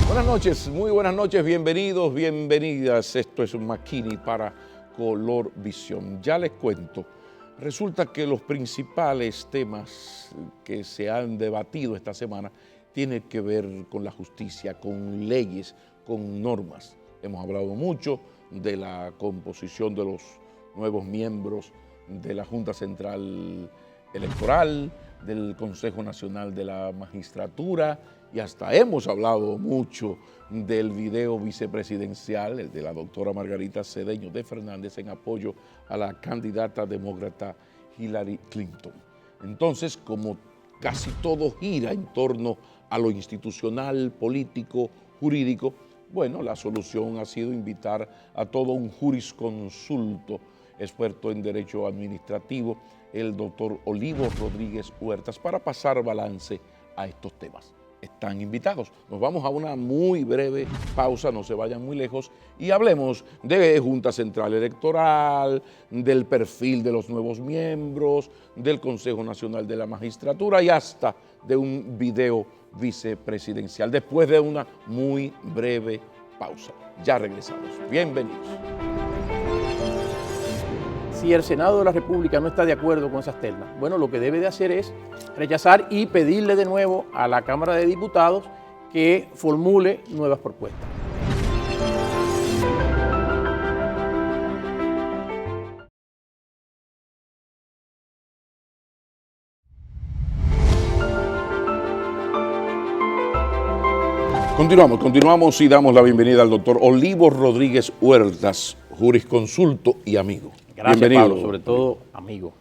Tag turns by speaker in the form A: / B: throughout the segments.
A: Buenas noches, muy buenas noches, bienvenidos, bienvenidas. Esto es Makini para Color Visión. Ya les cuento, resulta que los principales temas que se han debatido esta semana tienen que ver con la justicia, con leyes, con normas. Hemos hablado mucho de la composición de los nuevos miembros de la Junta Central Electoral, del Consejo Nacional de la Magistratura, y hasta hemos hablado mucho del video vicepresidencial, el de la doctora Margarita Cedeño de Fernández en apoyo a la candidata demócrata Hillary Clinton. Entonces, como casi todo gira en torno a lo institucional, político, jurídico, bueno, la solución ha sido invitar a todo un jurisconsulto, experto en derecho administrativo, el doctor Olivo Rodríguez Huertas, para pasar balance a estos temas. Están invitados. Nos vamos a una muy breve pausa, no se vayan muy lejos, y hablemos de Junta Central Electoral, del perfil de los nuevos miembros, del Consejo Nacional de la Magistratura y hasta de un video vicepresidencial, después de una muy breve pausa. Ya regresamos. Bienvenidos.
B: Si el Senado de la República no está de acuerdo con esas ternas, bueno, lo que debe de hacer es rechazar y pedirle de nuevo a la Cámara de Diputados que formule nuevas propuestas.
A: Continuamos y damos la bienvenida al doctor Olivo Rodríguez Huertas, jurisconsulto y amigo.
B: Gracias,
A: bienvenido,
B: Pablo, sobre todo amigo.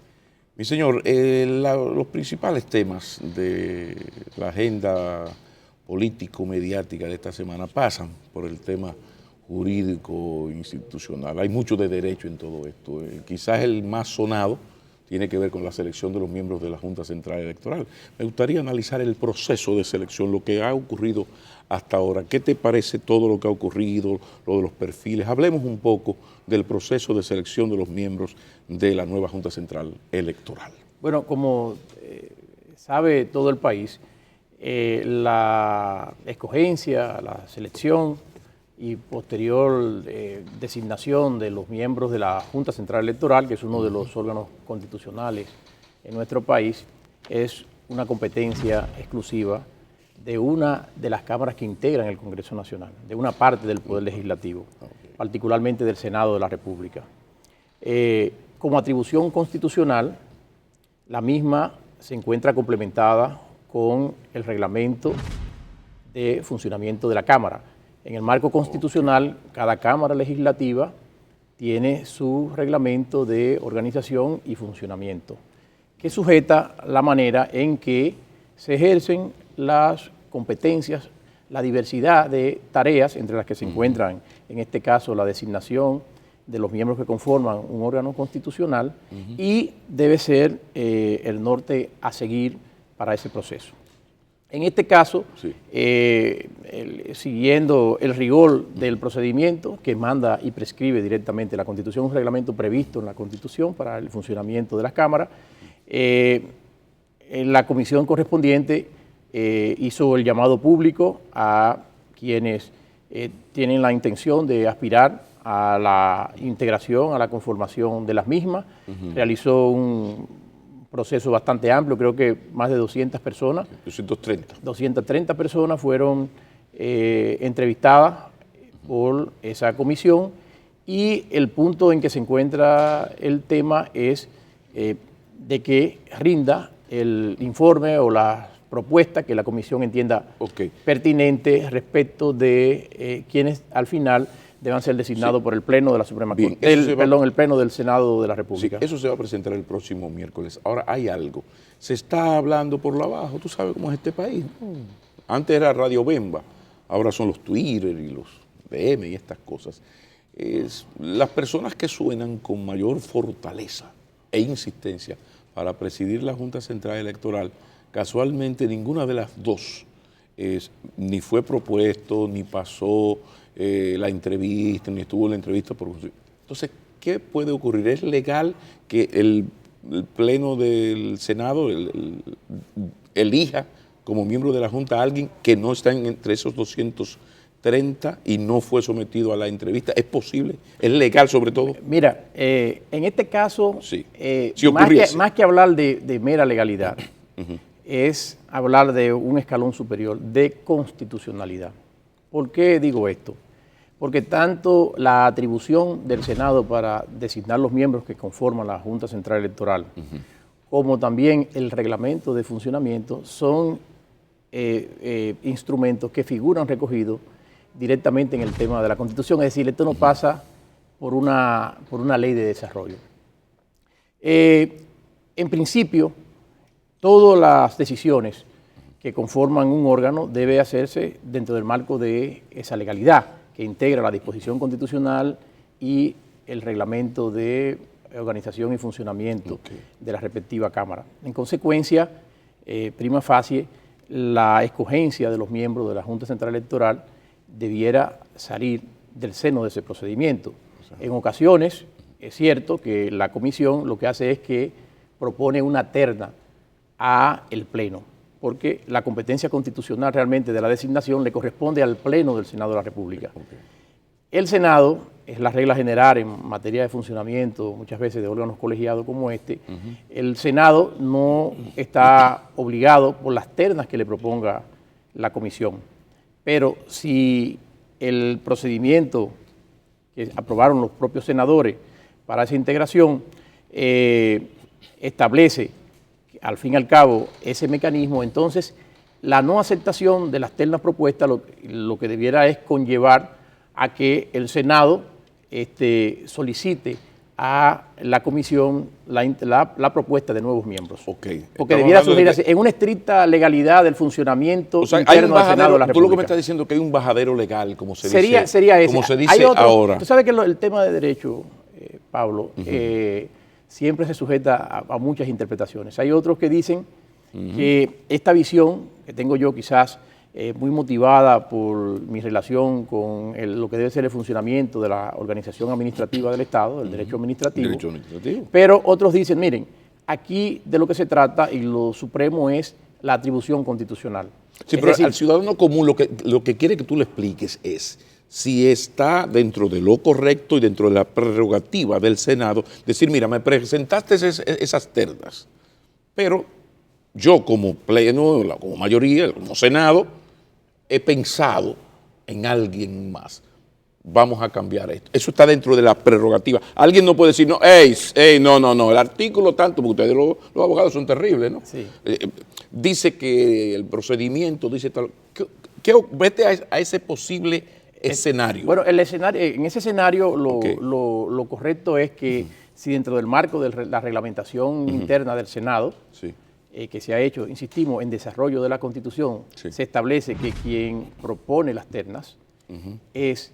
A: Mi señor, los principales temas de la agenda político-mediática de esta semana pasan por el tema jurídico institucional. Hay mucho de derecho en todo esto. Quizás el más sonado tiene que ver con la selección de los miembros de la Junta Central Electoral. Me gustaría analizar el proceso de selección, lo que ha ocurrido hasta ahora. ¿Qué te parece todo lo que ha ocurrido, lo de los perfiles? Hablemos un poco del proceso de selección de los miembros de la nueva Junta Central Electoral.
B: Bueno, como sabe todo el país, la escogencia, la selección y posterior designación de los miembros de la Junta Central Electoral, que es uno de los órganos constitucionales en nuestro país, es una competencia exclusiva de una de las cámaras que integran el Congreso Nacional, de una parte del Poder Legislativo, particularmente del Senado de la República. Como atribución constitucional, la misma se encuentra complementada con el reglamento de funcionamiento de la Cámara. En el marco constitucional, cada Cámara Legislativa tiene su reglamento de organización y funcionamiento, que sujeta la manera en que se ejercen las competencias, la diversidad de tareas entre las que se encuentran, en este caso, la designación de los miembros que conforman un órgano constitucional y debe ser el norte a seguir para ese proceso. En este caso, sí, siguiendo el rigor del procedimiento que manda y prescribe directamente la Constitución, un reglamento previsto en la Constitución para el funcionamiento de las cámaras, la comisión correspondiente hizo el llamado público a quienes tienen la intención de aspirar a la integración, a la conformación de las mismas. Realizó un proceso bastante amplio, creo que más de 200 personas. 230 personas fueron entrevistadas por esa comisión y el punto en que se encuentra el tema es de que rinda el informe o la propuesta que la comisión entienda pertinente respecto de quienes al final deban ser designados por el Pleno de la Suprema Corte, el Pleno del Senado de la República.
A: Sí, eso se va a presentar el próximo miércoles. Ahora, hay algo. Se está hablando por lo abajo, tú sabes cómo es este país. Antes era Radio Bemba, ahora son los Twitter y los DM y estas cosas. Las personas que suenan con mayor fortaleza e insistencia para presidir la Junta Central Electoral, casualmente ninguna de las dos ni fue propuesto, ni pasó la entrevista, ni estuvo la entrevista. Entonces, ¿qué puede ocurrir? ¿Es legal que el Pleno del Senado elija como miembro de la Junta a alguien que no está entre esos 230 y no fue sometido a la entrevista? ¿Es posible? ¿Es legal sobre todo?
B: Mira, en este caso,
A: Sí.
B: más que hablar de mera legalidad, es hablar de un escalón superior de constitucionalidad. ¿Por qué digo esto? Porque tanto la atribución del Senado para designar los miembros que conforman la Junta Central Electoral, como también el reglamento de funcionamiento, son instrumentos que figuran recogidos directamente en el tema de la Constitución. Es decir, esto no pasa por una ley de desarrollo. En principio, todas las decisiones que conforman un órgano deben hacerse dentro del marco de esa legalidad que integra la disposición constitucional y el reglamento de organización y funcionamiento de la respectiva Cámara. En consecuencia, prima facie, la escogencia de los miembros de la Junta Central Electoral debiera salir del seno de ese procedimiento. En ocasiones, es cierto que la comisión lo que hace es que propone una terna a el Pleno, porque la competencia constitucional realmente de la designación le corresponde al Pleno del Senado de la República. El Senado, es la regla general en materia de funcionamiento, muchas veces de órganos colegiados como este, el Senado no está obligado por las ternas que le proponga la comisión. Pero si el procedimiento que aprobaron los propios senadores para esa integración establece al fin y al cabo ese mecanismo, entonces la no aceptación de las ternas propuestas lo que debiera es conllevar a que el Senado solicite a la comisión la propuesta de nuevos miembros.
A: Okay.
B: Porque debiera surgir así, en una estricta legalidad del funcionamiento interno del Senado de la República.
A: Tú lo que me estás diciendo que hay un bajadero legal, como se
B: sería ese.
A: Como se dice ahora.
B: Tú sabes que el tema de derecho, Pablo, siempre se sujeta a muchas interpretaciones. Hay otros que dicen que esta visión que tengo yo quizás muy motivada por mi relación con lo que debe ser el funcionamiento de la organización administrativa del Estado, el derecho administrativo. Pero otros dicen, miren, aquí de lo que se trata y lo supremo es la atribución constitucional.
A: Sí, pero al ciudadano común lo que quiere que tú le expliques es si está dentro de lo correcto y dentro de la prerrogativa del Senado, decir, mira, me presentaste esas ternas, pero yo como pleno, como mayoría, como Senado, he pensado en alguien más. Vamos a cambiar esto. Eso está dentro de la prerrogativa. Alguien no puede decir, no, no, el artículo tanto, porque ustedes los abogados son terribles, ¿no? Sí. Dice que el procedimiento dice tal. Vete a ese posible escenario.
B: Bueno, en ese escenario lo correcto es que si dentro del marco de la reglamentación interna del Senado, que se ha hecho, insistimos, en desarrollo de la Constitución, se establece que quien propone las ternas es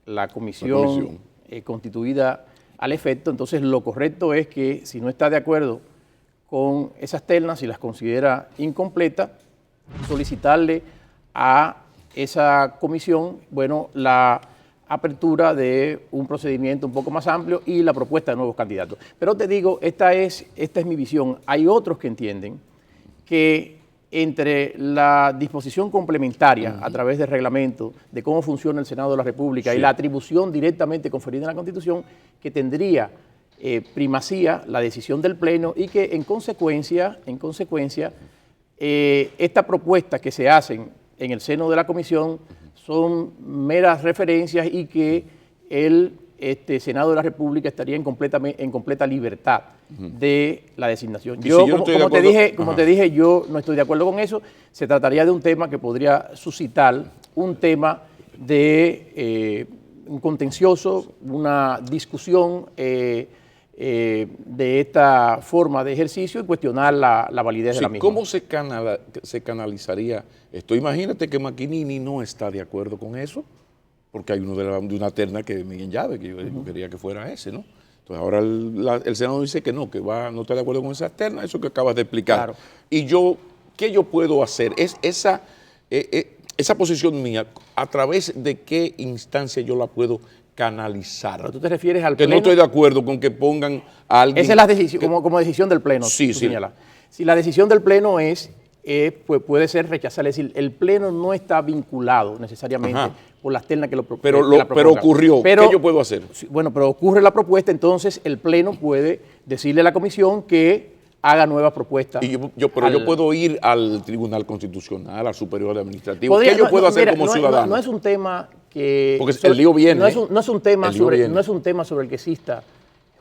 B: la comisión constituida al efecto. Entonces lo correcto es que si no está de acuerdo con esas ternas, si las considera incompletas, solicitarle a esa comisión, bueno, la apertura de un procedimiento un poco más amplio y la propuesta de nuevos candidatos. Pero te digo, esta es mi visión. Hay otros que entienden que entre la disposición complementaria a través del reglamento de cómo funciona el Senado de la República y la atribución directamente conferida en la Constitución, que tendría primacía la decisión del Pleno y que en consecuencia, esta propuesta que se hacen en el seno de la Comisión son meras referencias y que el Senado de la República estaría en completa libertad de la designación. Como te dije, yo no estoy de acuerdo con eso. Se trataría de un tema que podría suscitar un tema de un contencioso, una discusión de esta forma de ejercicio y cuestionar la validez de la misma.
A: ¿Cómo se canalizaría esto? Imagínate que Maquinini no está de acuerdo con eso, porque hay uno de una terna que es Miguel Llave, que yo quería que fuera ese, ¿no? Entonces ahora el Senado dice que no está de acuerdo con esa terna, eso que acabas de explicar. Claro. Y ¿qué yo puedo hacer? esa posición mía, ¿a través de qué instancia yo la puedo canalizar?
B: Pero tú te refieres al
A: Que
B: Pleno.
A: no estoy de acuerdo con que pongan a alguien...
B: Esa es la decisión, como decisión del Pleno.
A: Sí,
B: tú
A: sí.
B: señalas. Si la decisión del Pleno pues puede ser rechazar, es decir, el Pleno no está vinculado necesariamente
A: Ajá.
B: por las ternas que lo
A: Pero
B: propongan.
A: ocurrió. ¿Qué yo puedo hacer?
B: Bueno, pero ocurre la propuesta, entonces el Pleno puede decirle a la Comisión que haga nuevas propuestas.
A: Pero yo puedo ir al Tribunal Constitucional, al Superior Administrativo. ¿Qué yo puedo hacer
B: mira,
A: como ciudadano?
B: No es un tema que...
A: Porque el lío viene.
B: No es un tema
A: viene.
B: sobre el que exista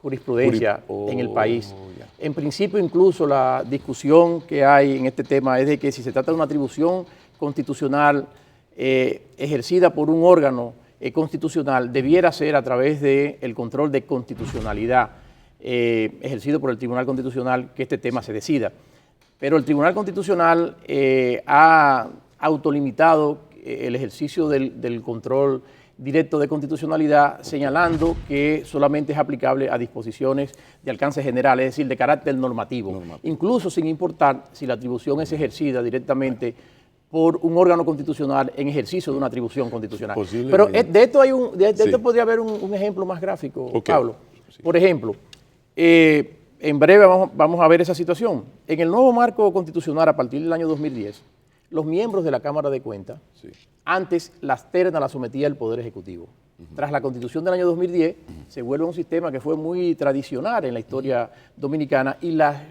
B: jurisprudencia en el país.
A: Ya.
B: En principio, incluso la discusión que hay en este tema es de que si se trata de una atribución constitucional ejercida por un órgano constitucional, debiera ser a través del control de constitucionalidad ejercido por el Tribunal Constitucional que este tema se decida. Pero el Tribunal Constitucional ha autolimitado el ejercicio del control directo de constitucionalidad, señalando que solamente es aplicable a disposiciones de alcance general, es decir, de carácter normativo, incluso sin importar si la atribución es ejercida directamente por un órgano constitucional en ejercicio de una atribución constitucional. Pero de esto podría haber un ejemplo más gráfico, Pablo. Sí. Por ejemplo, en breve vamos a ver esa situación. En el nuevo marco constitucional, a partir del año 2010, los miembros de la Cámara de Cuentas, antes las ternas las sometía el Poder Ejecutivo. Tras la Constitución del año 2010, se vuelve un sistema que fue muy tradicional en la historia dominicana y las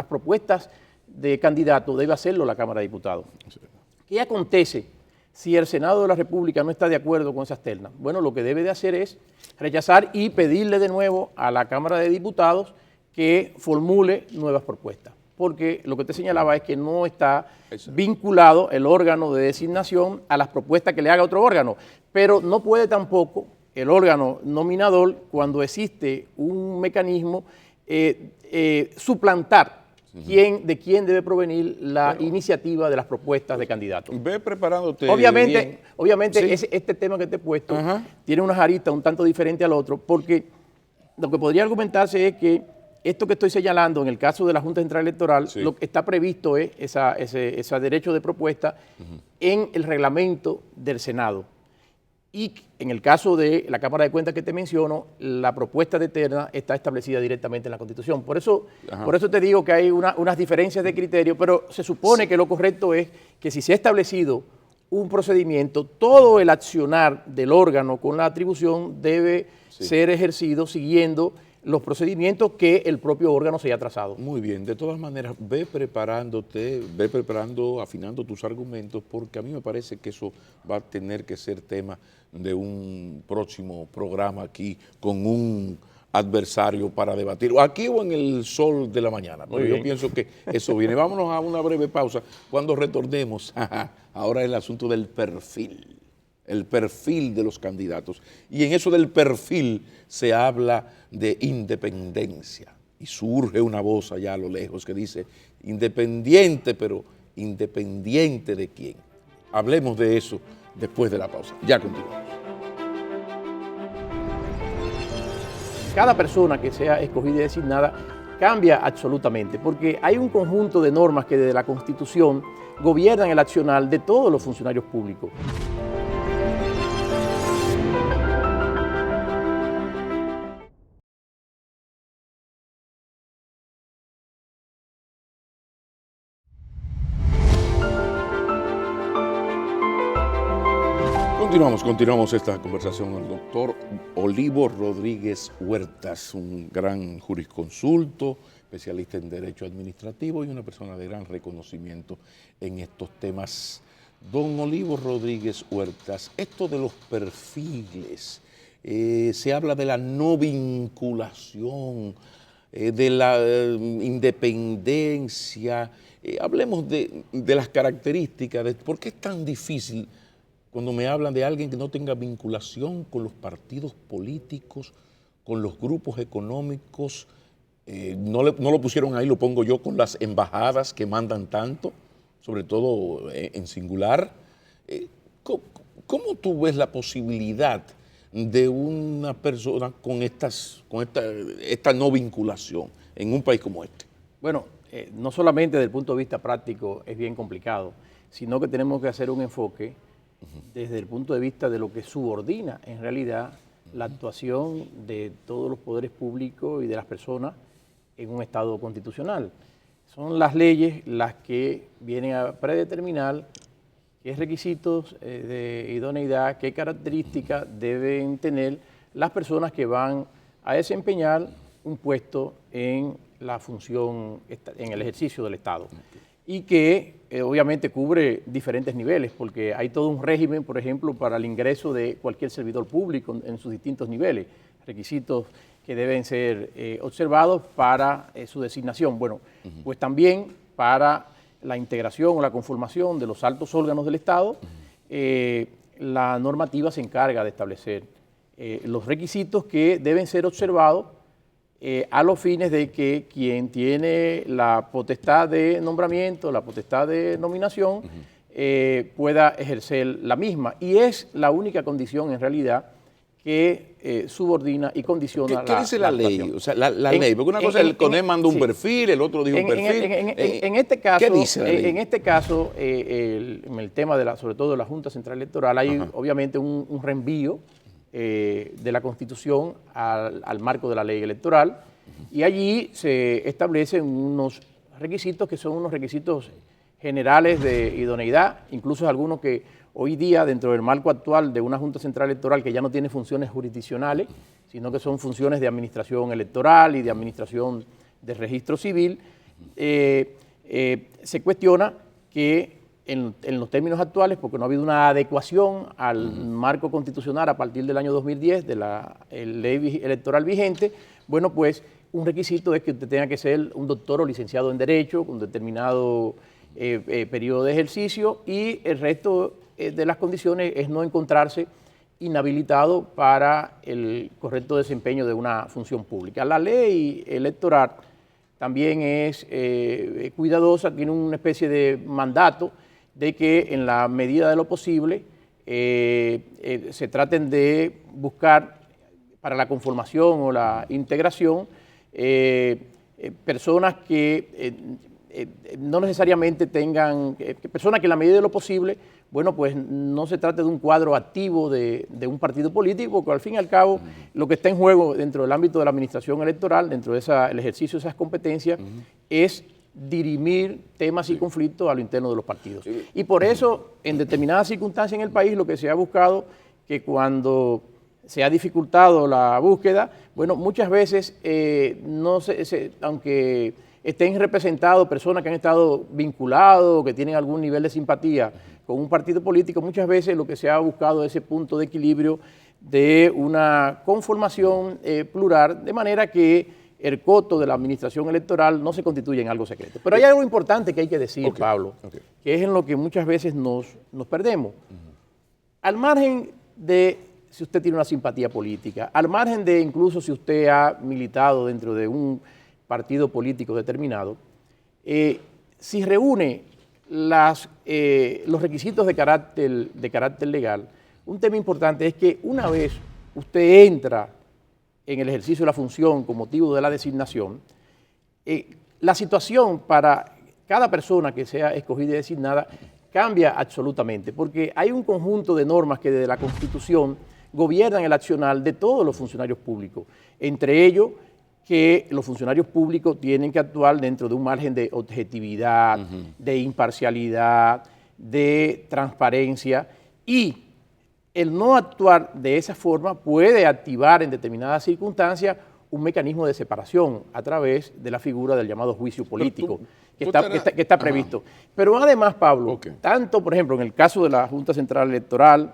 B: propuestas de candidato debe hacerlo la Cámara de Diputados. ¿Qué acontece si el Senado de la República no está de acuerdo con esas ternas? Bueno, lo que debe de hacer es rechazar y pedirle de nuevo a la Cámara de Diputados que formule nuevas propuestas. Porque lo que te señalaba es que no está vinculado el órgano de designación a las propuestas que le haga otro órgano, pero no puede tampoco el órgano nominador, cuando existe un mecanismo, suplantar de quién debe provenir la iniciativa de las propuestas de candidatos.
A: Ve preparándote.
B: Obviamente sí. Este tema que te he puesto tiene unas aristas un tanto diferentes al otro, porque lo que podría argumentarse es que esto que estoy señalando en el caso de la Junta Central Electoral, lo que está previsto es ese derecho de propuesta en el reglamento del Senado. Y en el caso de la Cámara de Cuentas que te menciono, la propuesta de terna está establecida directamente en la Constitución. Por eso te digo que hay unas diferencias de criterio, pero se supone que lo correcto es que si se ha establecido un procedimiento, todo el accionar del órgano con la atribución debe ser ejercido siguiendo los procedimientos que el propio órgano se haya trazado.
A: Muy bien, de todas maneras, ve afinando tus argumentos, porque a mí me parece que eso va a tener que ser tema de un próximo programa aquí con un adversario para debatir, o aquí o en el sol de la mañana, pero yo pienso que eso viene. Vámonos a una breve pausa. Cuando retornemos, ahora el asunto del perfil. El perfil de los candidatos. Y en eso del perfil se habla de independencia. Y surge una voz allá a lo lejos que dice, independiente, pero ¿independiente de quién? Hablemos de eso después de la pausa. Ya continuamos.
B: Cada persona que sea escogida y designada cambia absolutamente, porque hay un conjunto de normas que desde la Constitución gobiernan el accionar de todos los funcionarios públicos.
A: Continuamos esta conversación con el doctor Olivo Rodríguez Huertas, un gran jurisconsulto, especialista en Derecho Administrativo y una persona de gran reconocimiento en estos temas. Don Olivo Rodríguez Huertas, esto de los perfiles, se habla de la no vinculación, de la independencia, hablemos de las características, de por qué es tan difícil cuando me hablan de alguien que no tenga vinculación con los partidos políticos, con los grupos económicos. No lo pusieron ahí, lo pongo yo, con las embajadas que mandan tanto, sobre todo en singular. ¿Cómo tú ves la posibilidad de una persona con esta no vinculación en un país como este?
B: Bueno, no solamente desde el punto de vista práctico es bien complicado, sino que tenemos que hacer un enfoque desde el punto de vista de lo que subordina en realidad la actuación de todos los poderes públicos y de las personas en un Estado constitucional. Son las leyes las que vienen a predeterminar qué requisitos de idoneidad, qué características deben tener las personas que van a desempeñar un puesto en la función, en el ejercicio del Estado. Y que obviamente cubre diferentes niveles, porque hay todo un régimen, por ejemplo, para el ingreso de cualquier servidor público en sus distintos niveles, requisitos que deben ser observados para su designación. Bueno, pues también para la integración o la conformación de los altos órganos del Estado, la normativa se encarga de establecer los requisitos que deben ser observados a los fines de que quien tiene la potestad de nombramiento, la potestad de nominación, pueda ejercer la misma. Y es la única condición en realidad que subordina y condiciona
A: ¿Qué dice la ley? O sea, la ley, porque una cosa es el CONE manda un perfil, el otro dijo un perfil.
B: En este caso,
A: ¿qué dice la ley?
B: En este caso, en el tema sobre todo de la Junta Central Electoral, hay obviamente un reenvío de la Constitución al marco de la ley electoral, y allí se establecen unos requisitos que son unos requisitos generales de idoneidad, incluso algunos que hoy día, dentro del marco actual de una Junta Central Electoral que ya no tiene funciones jurisdiccionales, sino que son funciones de administración electoral y de administración de registro civil, se cuestiona que en los términos actuales, porque no ha habido una adecuación al marco constitucional a partir del año 2010 de la ley electoral vigente, bueno, pues un requisito es que usted tenga que ser un doctor o licenciado en Derecho con determinado periodo de ejercicio, y el resto de las condiciones es no encontrarse inhabilitado para el correcto desempeño de una función pública. La ley electoral también es cuidadosa, tiene una especie de mandato de que en la medida de lo posible se traten de buscar para la conformación o la integración personas que no necesariamente tengan, personas que en la medida de lo posible, bueno, pues no se trate de un cuadro activo de un partido político, porque al fin y al cabo lo que está en juego dentro del ámbito de la administración electoral, dentro de el ejercicio de esas competencias, es dirimir temas y conflictos a lo interno de los partidos. Y por eso, en determinadas circunstancias en el país, lo que se ha buscado, que cuando se ha dificultado la búsqueda, bueno, muchas veces, aunque estén representados personas que han estado vinculados, que tienen algún nivel de simpatía con un partido político, muchas veces lo que se ha buscado es ese punto de equilibrio de una conformación plural, de manera que el coto de la administración electoral no se constituye en algo secreto. Pero hay algo importante que hay que decir, Pablo, que es en lo que muchas veces nos perdemos. Al margen de si usted tiene una simpatía política, al margen de incluso si usted ha militado dentro de un partido político determinado, si reúne los requisitos de carácter legal, un tema importante es que una vez usted entra en el ejercicio de la función con motivo de la designación, la situación para cada persona que sea escogida y designada cambia absolutamente, porque hay un conjunto de normas que desde la Constitución gobiernan el accionar de todos los funcionarios públicos, entre ellos que los funcionarios públicos tienen que actuar dentro de un margen de objetividad, de imparcialidad, de transparencia, y el no actuar de esa forma puede activar en determinadas circunstancias un mecanismo de separación a través de la figura del llamado juicio político, que está previsto. Pero además, Pablo, tanto, por ejemplo, en el caso de la Junta Central Electoral,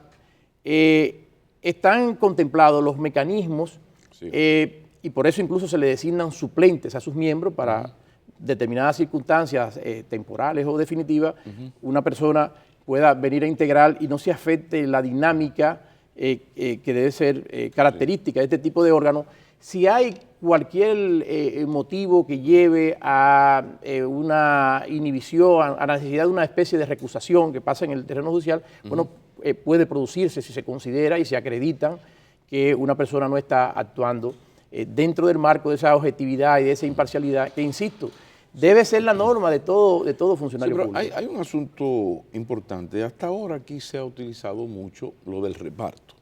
B: están contemplados los mecanismos, y por eso incluso se le designan suplentes a sus miembros para determinadas circunstancias temporales o definitivas, una persona pueda venir a integrar y no se afecte la dinámica que debe ser característica de este tipo de órganos. Si hay cualquier motivo que lleve a una inhibición, a la necesidad de una especie de recusación que pasa en el terreno judicial, bueno, puede producirse si se considera y se acreditan que una persona no está actuando dentro del marco de esa objetividad y de esa imparcialidad, que insisto, debe ser la norma de todo funcionario
A: Sí, pero
B: público.
A: hay un asunto importante. Hasta ahora aquí se ha utilizado mucho lo del reparto.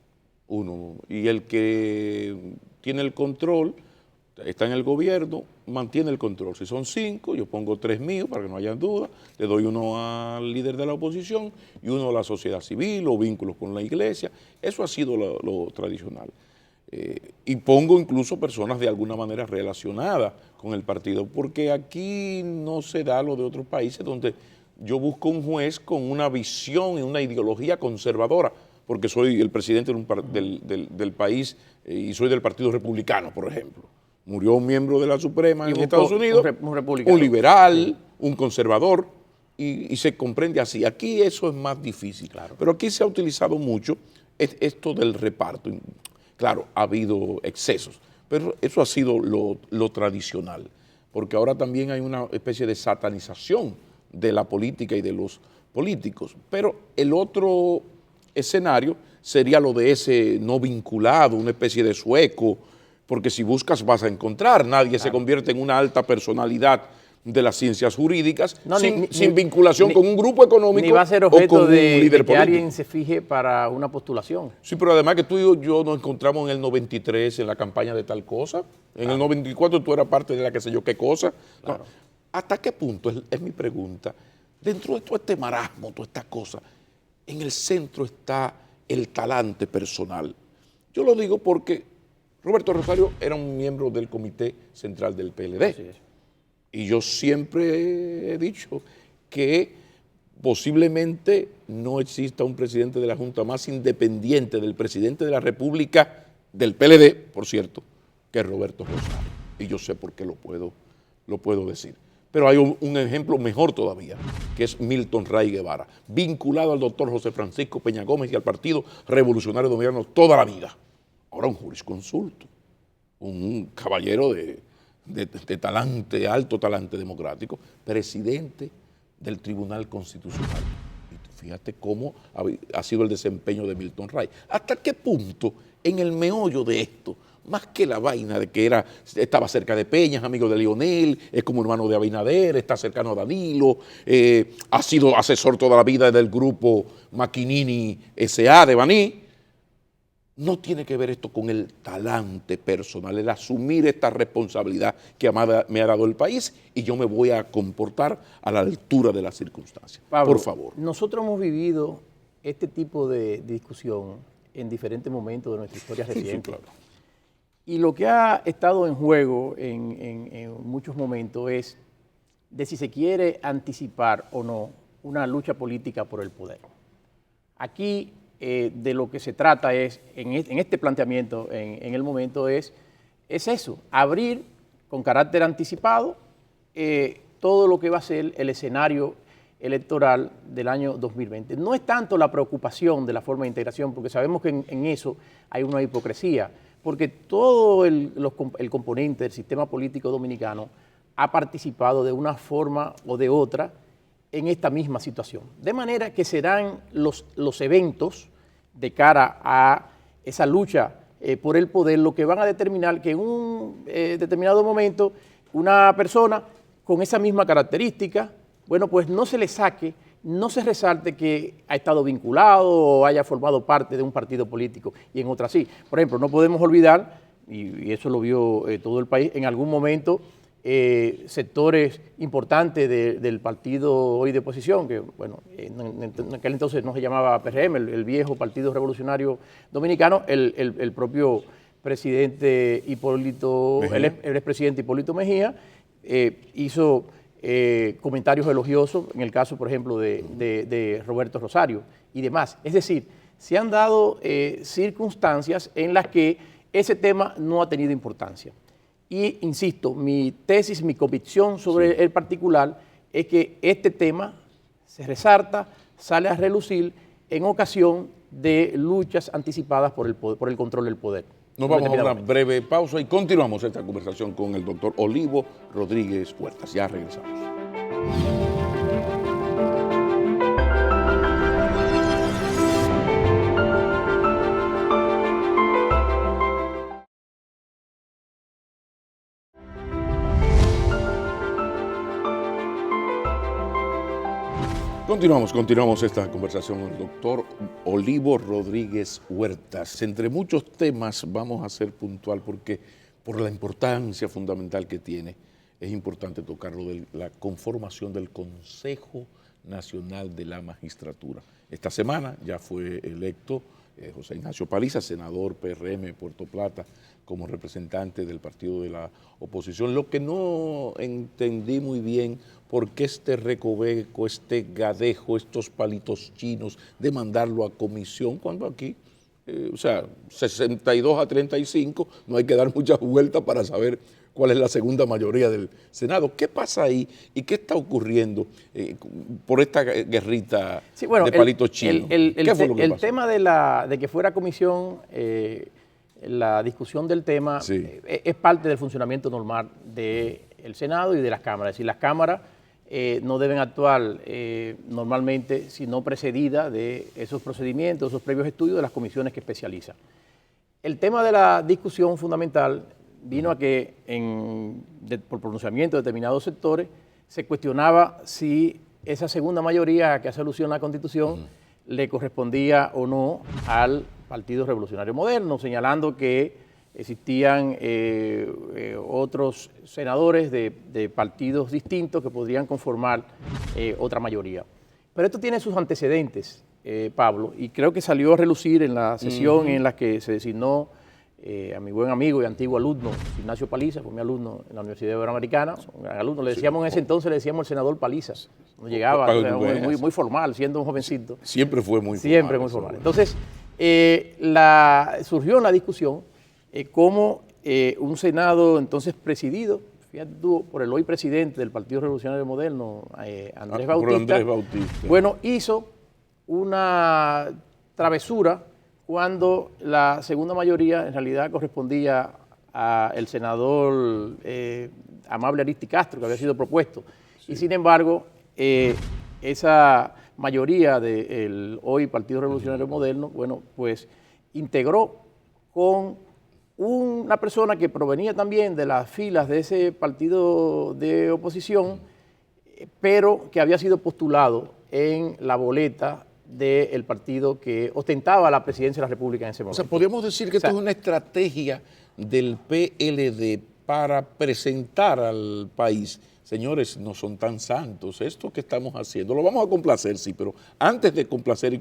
A: Y el que tiene el control, está en el gobierno, mantiene el control. Si son 5, yo pongo 3 míos para que no haya duda, le doy uno al líder de la oposición y uno a la sociedad civil o vínculos con la iglesia. Eso ha sido lo tradicional. Y pongo incluso personas de alguna manera relacionadas con el partido, porque aquí no se da lo de otros países donde yo busco un juez con una visión y una ideología conservadora, porque soy el presidente del país y soy del Partido Republicano, por ejemplo. Murió un miembro de la Suprema en Estados Unidos, un liberal, sí, un conservador, y se comprende así. Aquí eso es más difícil, claro. Pero aquí se ha utilizado mucho esto del reparto. Claro, ha habido excesos, pero eso ha sido lo tradicional, porque ahora también hay una especie de satanización de la política y de los políticos. Pero el otro escenario sería lo de ese no vinculado, una especie de sueco, porque si buscas vas a encontrar, nadie, claro, se convierte en una alta personalidad de las ciencias jurídicas sin vinculación con un grupo económico,
B: ni va a ser objeto
A: o con un líder
B: que
A: político.
B: Alguien se fije para una postulación.
A: Sí, pero además que tú y yo nos encontramos en el 93 en la campaña de tal cosa, en el 94 tú eras parte de la qué sé yo qué cosa. Claro. No, ¿hasta qué punto, es mi pregunta, dentro de todo este marasmo, toda esta cosa, en el centro está el talante personal? Yo lo digo porque Roberto Rosario era un miembro del Comité Central del PLD. Así es. Y yo siempre he dicho que posiblemente no exista un presidente de la Junta más independiente del presidente de la República, del PLD, por cierto, que Roberto Rosario. Y yo sé por qué lo puedo decir. Pero hay un ejemplo mejor todavía, que es Milton Ray Guevara, vinculado al doctor José Francisco Peña Gómez y al Partido Revolucionario Dominicano toda la vida. Ahora un jurisconsulto, un caballero de talante, alto talante democrático, presidente del Tribunal Constitucional. Y fíjate cómo ha sido el desempeño de Milton Ray. ¿Hasta qué punto en el meollo de esto, más que la vaina de que estaba cerca de Peña, es amigo de Lionel, es como hermano de Abinader, está cercano a Danilo, ha sido asesor toda la vida del grupo Maquinini S.A. de Baní? No tiene que ver esto con el talante personal, el asumir esta responsabilidad que me ha dado el país y yo me voy a comportar a la altura de las circunstancias.
B: Pablo,
A: por favor.
B: Nosotros hemos vivido este tipo de discusión en diferentes momentos de nuestra historia reciente. Sí, claro. Y lo que ha estado en juego en muchos momentos es de si se quiere anticipar o no una lucha política por el poder. Aquí de lo que se trata es, en este planteamiento, en el momento, es eso, abrir con carácter anticipado todo lo que va a ser el escenario electoral del año 2020. No es tanto la preocupación de la forma de integración, porque sabemos que en eso hay una hipocresía, porque todo el componente del sistema político dominicano ha participado de una forma o de otra en esta misma situación. De manera que serán los eventos de cara a esa lucha por el poder lo que van a determinar que en un determinado momento una persona con esa misma característica, bueno, pues no se le saque, no se resalte que ha estado vinculado o haya formado parte de un partido político y en otra sí. Por ejemplo, no podemos olvidar, y eso lo vio todo el país, en algún momento sectores importantes del partido hoy de oposición, que bueno, en aquel entonces no se llamaba PRM, el viejo Partido Revolucionario Dominicano, el propio presidente Hipólito, el expresidente Hipólito Mejía, hizo comentarios elogiosos, en el caso, por ejemplo, de Roberto Rosario y demás. Es decir, se han dado circunstancias en las que ese tema no ha tenido importancia. Y, insisto, mi tesis, mi convicción sobre el particular es que este tema se resalta, sale a relucir en ocasión de luchas anticipadas por el control del poder.
A: Nos vamos a una breve pausa y continuamos esta conversación con el doctor Olivo Rodríguez Huertas. Ya regresamos. Continuamos esta conversación con el doctor Olivo Rodríguez Huertas. Entre muchos temas vamos a ser puntual porque por la importancia fundamental que tiene, es importante tocarlo de la conformación del Consejo Nacional de la Magistratura. Esta semana ya fue electo José Ignacio Paliza, senador PRM de Puerto Plata, como representante del partido de la oposición. Lo que no entendí muy bien, por qué este recoveco, este gadejo, estos palitos chinos de mandarlo a comisión, cuando aquí, 62 a 35, no hay que dar muchas vueltas para saber cuál es la segunda mayoría del Senado. ¿Qué pasa ahí y qué está ocurriendo por esta guerrita de palitos chinos? ¿Qué fue lo que pasó?
B: El tema de que fuera comisión, la discusión del tema es parte del funcionamiento normal del Senado y de las cámaras. Es decir, las cámaras no deben actuar normalmente sino precedida de esos procedimientos, esos previos estudios de las comisiones que especializan. El tema de la discusión fundamental vino a que por pronunciamiento de determinados sectores se cuestionaba si esa segunda mayoría a que hace alusión la Constitución le correspondía o no al Partido Revolucionario Moderno, señalando que existían otros senadores de partidos distintos que podrían conformar otra mayoría. Pero esto tiene sus antecedentes, Pablo, y creo que salió a relucir en la sesión en la que se designó a mi buen amigo y antiguo alumno, Ignacio Paliza, fue mi alumno en la Universidad Iberoamericana, un gran alumno, le decíamos en ese entonces, le decíamos el senador Paliza, no llegaba, muy formal, siendo un jovencito.
A: Siempre fue muy formal.
B: Siempre muy formal. Entonces, surgió en la discusión cómo un Senado entonces presidido, fíjate tú, por el hoy presidente del Partido Revolucionario Moderno, Andrés Bautista, bueno, hizo una travesura cuando la segunda mayoría en realidad correspondía al senador Amable Aristi Castro, que había sido propuesto. Sí. Y sin embargo, esa mayoría del hoy Partido Revolucionario Moderno, bueno, pues integró con una persona que provenía también de las filas de ese partido de oposición, pero que había sido postulado en la boleta del partido que ostentaba la presidencia de la República en ese momento.
A: O sea, podríamos decir que esto es una estrategia del PLD para presentar al país, señores, no son tan santos, esto que estamos haciendo, lo vamos a complacer, sí, pero antes de complacer,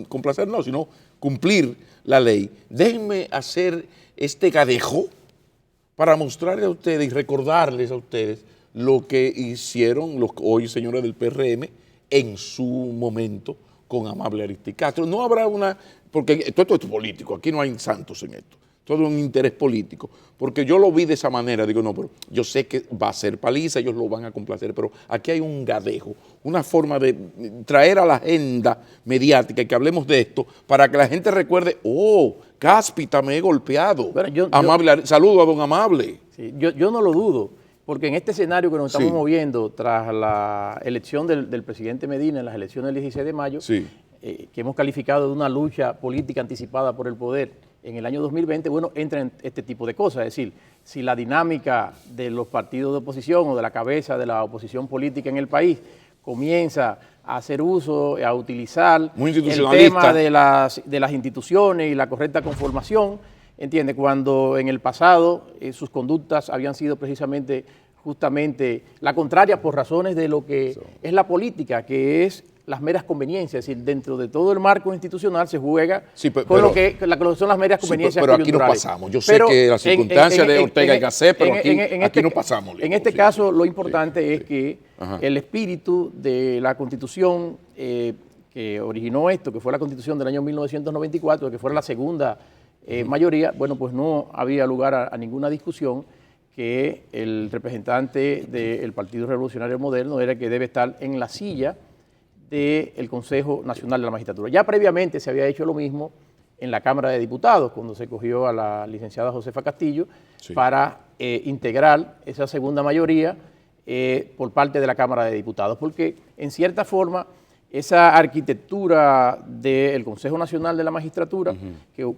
A: complacer no, sino cumplir la ley, déjenme hacer este gadejo para mostrarles a ustedes y recordarles a ustedes lo que hicieron los hoy señores del PRM en su momento con Amable Aristi Castro. No habrá porque todo esto es político, aquí no hay santos en esto, todo es un interés político, porque yo lo vi de esa manera, digo, no, pero yo sé que va a ser Paliza, ellos lo van a complacer, pero aquí hay un gadejo, una forma de traer a la agenda mediática y que hablemos de esto, para que la gente recuerde, Cáspita me he golpeado, bueno, saludo a don Amable.
B: Sí, yo no lo dudo, porque en este escenario que nos estamos moviendo tras la elección del presidente Medina en las elecciones del 16 de mayo, que hemos calificado de una lucha política anticipada por el poder en el año 2020, bueno, entra en este tipo de cosas. Es decir, si la dinámica de los partidos de oposición o de la cabeza de la oposición política en el país comienza a hacer uso, a utilizar el tema de las instituciones y la correcta conformación, ¿entiende? Cuando en el pasado sus conductas habían sido justamente la contraria por razones de lo que es la política, que es las meras conveniencias, es decir, dentro de todo el marco institucional se juega con lo que son las meras conveniencias
A: pero aquí no pasamos. Yo sé que las circunstancias de Ortega y Gasset, pero aquí no pasamos.
B: En este caso lo importante es que el espíritu de la Constitución que originó esto, que fue la Constitución del año 1994, que fuera la segunda mayoría, bueno, pues no había lugar a ninguna discusión, que el representante del Partido Revolucionario Moderno era el que debe estar en la silla del Consejo Nacional de la Magistratura. Ya previamente se había hecho lo mismo en la Cámara de Diputados, cuando se cogió a la licenciada Josefa Castillo para integrar esa segunda mayoría por parte de la Cámara de Diputados, porque en cierta forma esa arquitectura del Consejo Nacional de la Magistratura,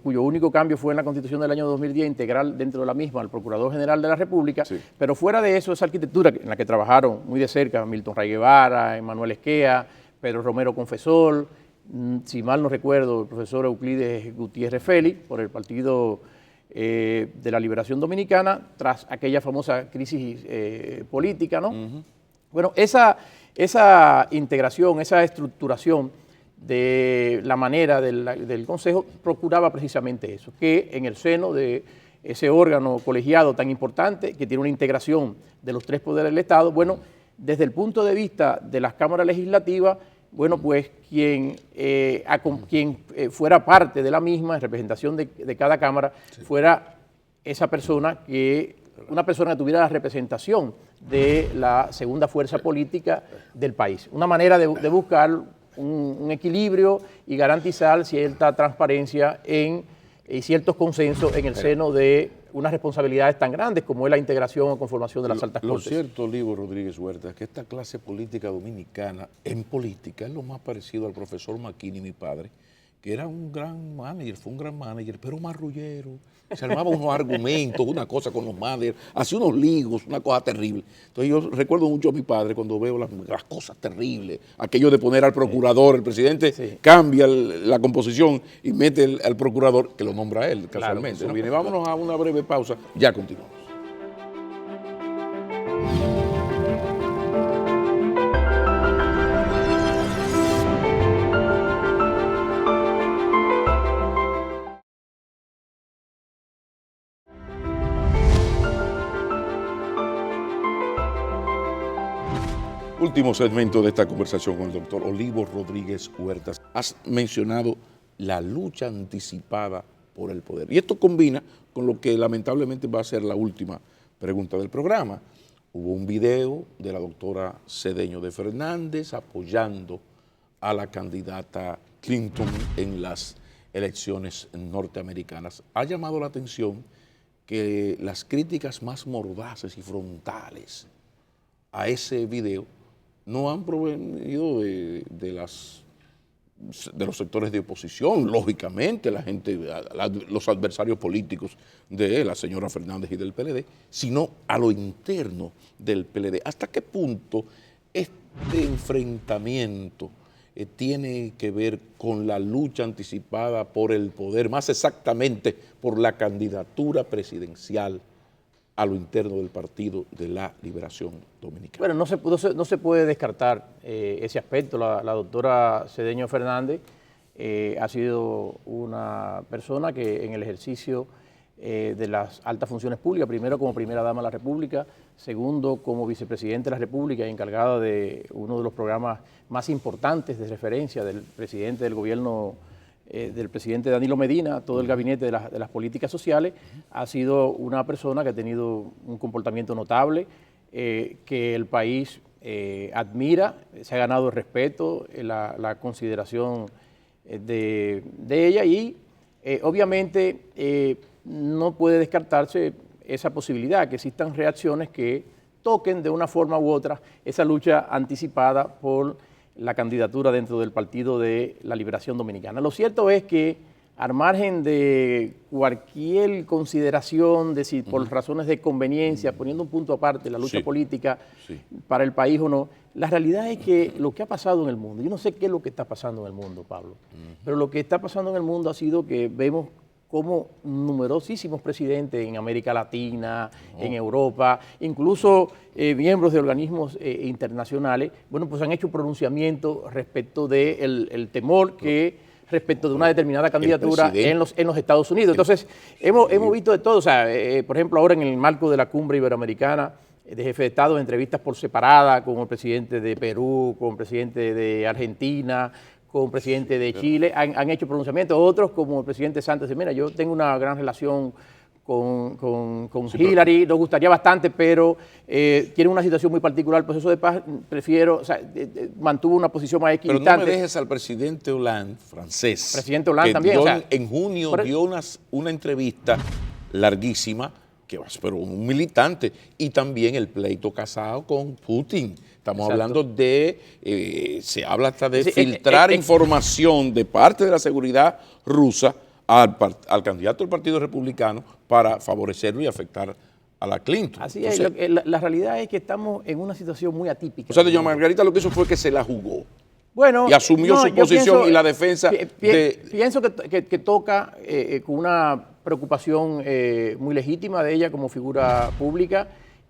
B: cuyo único cambio fue en la Constitución del año 2010, integrar dentro de la misma al Procurador General de la República, pero fuera de eso, esa arquitectura en la que trabajaron muy de cerca Milton Ray Guevara, Emanuel Esquea, Pedro Romero Confesor, si mal no recuerdo, el profesor Euclides Gutiérrez Félix, por el Partido de la Liberación Dominicana, tras aquella famosa crisis política, ¿no? Bueno, esa integración, esa estructuración de la manera del Consejo procuraba precisamente eso, que en el seno de ese órgano colegiado tan importante, que tiene una integración de los tres poderes del Estado, bueno, desde el punto de vista de las cámaras legislativas, bueno, pues quien fuera parte de la misma, en representación de cada cámara, fuera esa persona una persona que tuviera la representación de la segunda fuerza política del país. Una manera de buscar un equilibrio y garantizar cierta transparencia y ciertos consensos en el seno de unas responsabilidades tan grandes como es la integración o conformación de las altas cortes.
A: Lo cierto, Olivo Rodríguez Huerta, es que esta clase política dominicana en política es lo más parecido al profesor McKinney, mi padre, que era un gran manager, fue un gran manager, pero marrullero. Se armaba unos argumentos, una cosa con los managers, hacía unos ligos, una cosa terrible. Entonces yo recuerdo mucho a mi padre cuando veo las cosas terribles, aquello de poner al procurador, el presidente cambia la composición y mete al procurador, que lo nombra él casualmente. Claro, viene. Vámonos a una breve pausa, ya continuamos. Último segmento de esta conversación con el doctor Olivo Rodríguez Huertas. Has mencionado la lucha anticipada por el poder. Y esto combina con lo que lamentablemente va a ser la última pregunta del programa. Hubo un video de la doctora Cedeño de Fernández apoyando a la candidata Clinton en las elecciones norteamericanas. Ha llamado la atención que las críticas más mordaces y frontales a ese video no han provenido de los sectores de oposición, lógicamente, los adversarios políticos de la señora Fernández y del PLD, sino a lo interno del PLD. ¿Hasta qué punto este enfrentamiento tiene que ver con la lucha anticipada por el poder, más exactamente por la candidatura presidencial a lo interno del Partido de la Liberación Dominicana?
B: Bueno, no se puede descartar ese aspecto. La doctora Cedeño Fernández ha sido una persona que en el ejercicio de las altas funciones públicas, primero como primera dama de la República, segundo como vicepresidente de la República y encargada de uno de los programas más importantes de referencia del presidente del gobierno, del presidente Danilo Medina, todo el gabinete de las políticas sociales, ha sido una persona que ha tenido un comportamiento notable, que el país admira, se ha ganado el respeto, la consideración de ella y obviamente no puede descartarse esa posibilidad, que existan reacciones que toquen de una forma u otra esa lucha anticipada por la candidatura dentro del Partido de la Liberación Dominicana. Lo cierto es que, al margen de cualquier consideración de si por razones de conveniencia, poniendo un punto aparte la lucha política para el país o no, la realidad es que lo que ha pasado en el mundo, yo no sé qué es lo que está pasando en el mundo, Pablo, pero lo que está pasando en el mundo ha sido que vemos como numerosísimos presidentes en América Latina, en Europa, incluso miembros de organismos internacionales, bueno, pues han hecho pronunciamientos respecto del temor que respecto de una determinada candidatura en los Estados Unidos. Entonces, hemos visto de todo, o sea, por ejemplo, ahora en el marco de la Cumbre Iberoamericana de Jefe de Estado, entrevistas por separada con el presidente de Perú, con el presidente de Argentina, con el presidente de Chile, han hecho pronunciamientos. Otros, como el presidente Santos, dice, mira, yo tengo una gran relación con Hillary, nos gustaría bastante, pero tiene una situación muy particular, el proceso de paz, prefiero, o sea, mantuvo una posición más equidistante.
A: Pero no me dejes al presidente Hollande, francés,
B: presidente Hollande
A: que
B: también,
A: dio,
B: o sea,
A: en junio dio una entrevista larguísima, pero un militante, y también el pleito casado con Putin. Estamos hablando de, se habla hasta de filtrar información de parte de la seguridad rusa al candidato del Partido Republicano para favorecerlo y afectar a la Clinton.
B: Así es, la realidad es que estamos en una situación muy atípica.
A: O sea, doña Margarita lo que hizo fue que se la jugó.
B: Bueno,
A: y asumió su
B: yo
A: posición
B: pienso,
A: y la defensa
B: pienso que toca con una preocupación muy legítima de ella como figura pública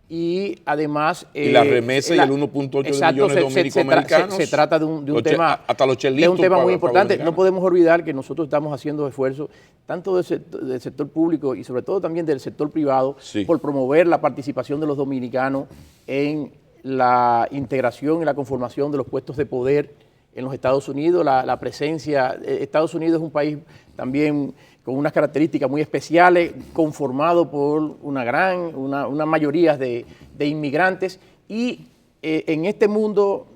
B: y además...
A: y la remesa y el 1.8 de millones de dominico-americanos.
B: Se trata de un tema,
A: hasta los chelitos,
B: de un tema muy importante.
A: dominicano.
B: No podemos olvidar que nosotros estamos haciendo esfuerzos tanto del sector público y sobre todo también del sector privado
A: Sí.
B: por promover la participación de los dominicanos en la integración y la conformación de los puestos de poder en los Estados Unidos. La presencia, Estados Unidos es un país también con unas características muy especiales, conformado por una mayoría de inmigrantes y en este mundo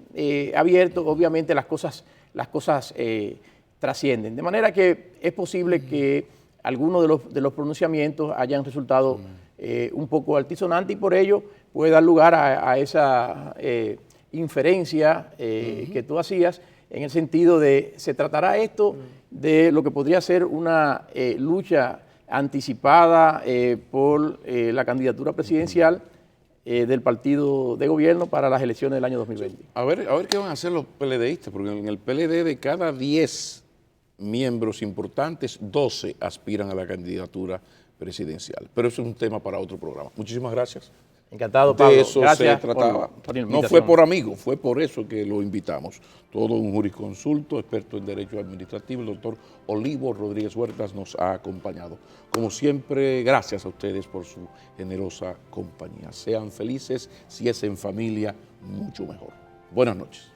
B: abierto obviamente las cosas trascienden. De manera que es posible que algunos de los pronunciamientos hayan resultado un poco altisonantes y por ello puede dar lugar a esa inferencia que tú hacías en el sentido de se tratará esto de lo que podría ser una lucha anticipada por la candidatura presidencial del partido de gobierno para las elecciones del año 2020.
A: A ver qué van a hacer los PLDistas, porque en el PLD de cada 10 miembros importantes, 12 aspiran a la candidatura presidencial. Pero eso es un tema para otro programa. Muchísimas gracias.
B: Encantado, Pablo.
A: De eso
B: Gracias
A: se trataba.
B: por la
A: No
B: invitación.
A: fue por amigo, fue por eso que lo invitamos. Todo un jurisconsulto, experto en Derecho Administrativo, el doctor Olivo Rodríguez Huertas nos ha acompañado. Como siempre, gracias a ustedes por su generosa compañía. Sean felices, si es en familia, mucho mejor. Buenas noches.